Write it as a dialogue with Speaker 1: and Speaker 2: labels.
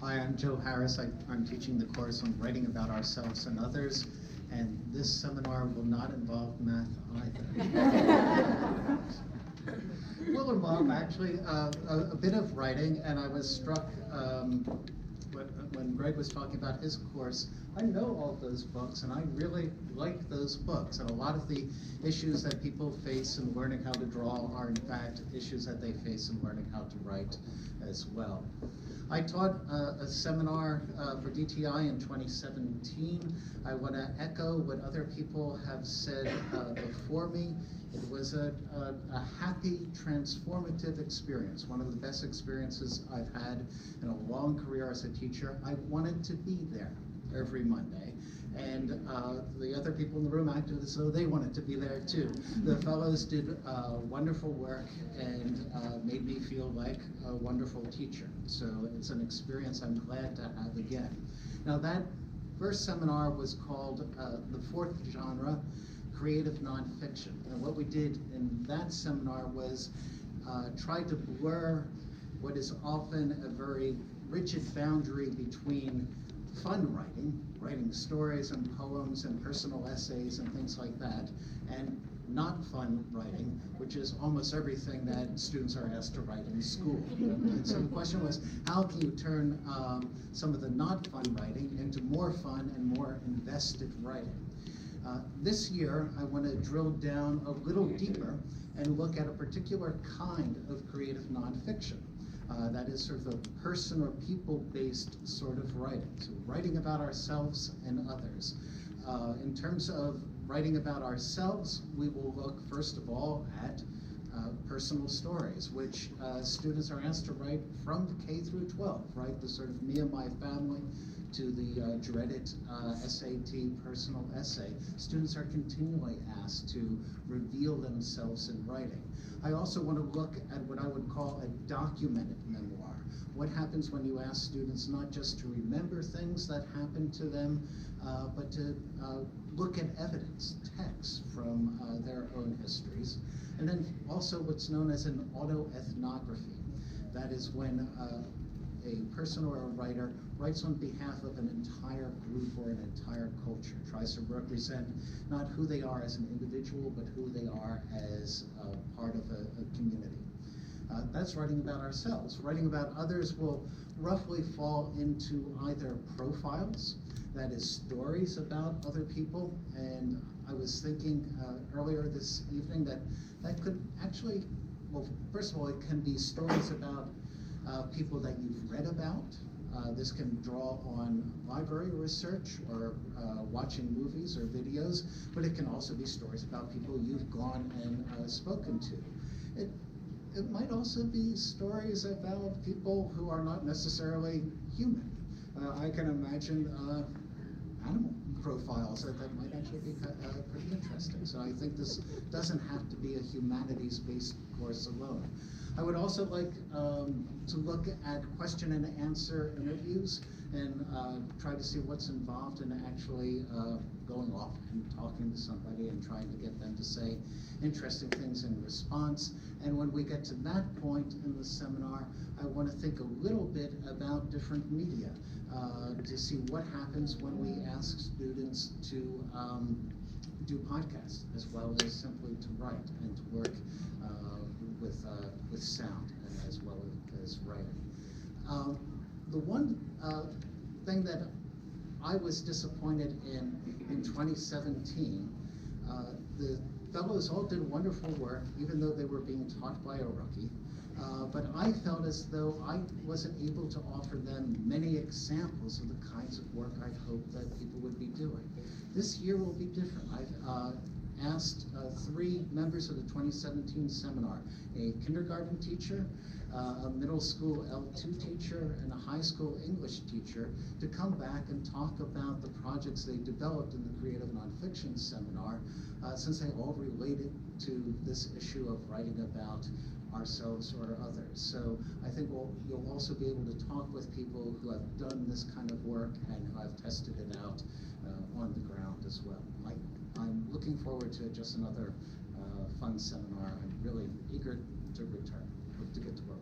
Speaker 1: Hi, I'm Joe Harris. I'm teaching the course on writing about ourselves and others, and this seminar will not involve math either. Will involve actually a bit of writing, and I was struck when Greg was talking about his course. I know all those books, and I really like those books, and a lot of the issues that people face in learning how to draw are in fact issues that they face in learning how to write as well. I taught a seminar for DTI in 2017. I want to echo what other people have said before me. It was a happy, transformative experience, one of the best experiences I've had in a long career as a teacher. I wanted to be there every Monday, and the other people in the room acted as though they wanted to be there too. The fellows did wonderful work and made me feel like a wonderful teacher. So it's an experience I'm glad to have again. Now, that first seminar was called the fourth genre, creative nonfiction. And what we did in that seminar was try to blur what is often a very rigid boundary between fun writing stories and poems and personal essays and things like that, and not fun writing, which is almost everything that students are asked to write in school. And so the question was, how can you turn some of the not fun writing into more fun and more invested writing? This year, I want to drill down a little deeper and look at a particular kind of creative nonfiction. That is sort of a person or people-based sort of writing. So writing about ourselves and others. In terms of writing about ourselves, we will look first of all at personal stories, which students are asked to write from K through 12, right? The sort of me and my family to the dreaded SAT personal essay. Students are continually asked to reveal themselves in writing. I also want to look at what I would call a documented memoir. What happens when you ask students not just to remember things that happened to them, but to look at evidence, texts from their own histories. And then also what's known as an autoethnography. That is when a person or a writer writes on behalf of an entire group or an entire culture, tries to represent not who they are as an individual, but who they are as part of a community. That's writing about ourselves. Writing about others will roughly fall into either profiles, that is stories about other people, and I was thinking earlier this evening that could actually, well, first of all, it can be stories about people that you've read about. This can draw on library research or watching movies or videos, but it can also be stories about people you've gone and spoken to. It might also be stories about people who are not necessarily human. I can imagine animal profiles that might actually be pretty interesting. So I think this doesn't have to be a humanities-based course alone. I would also like to look at question and answer interviews and try to see what's involved in actually going off and talking to somebody and trying to get them to say interesting things in response. And when we get to that point in the seminar, I want to think a little bit about different media to see what happens when we ask students to do podcasts as well as simply to write and to work with sound as well as writing. The one thing that I was disappointed in 2017, the fellows all did wonderful work, even though they were being taught by a rookie. But I felt as though I wasn't able to offer them many examples of the kinds of work I'd hoped that people would be doing. This year will be different. I've asked three members of the 2017 seminar, a kindergarten teacher, a middle school L2 teacher, and a high school English teacher to come back and talk about the projects they developed in the Creative Nonfiction seminar, since they all related to this issue of writing about ourselves or others. So I think you'll also be able to talk with people who have done this kind of work and who have tested it out on the ground as well. I'm looking forward to just another fun seminar. I'm really eager to return, to get to work.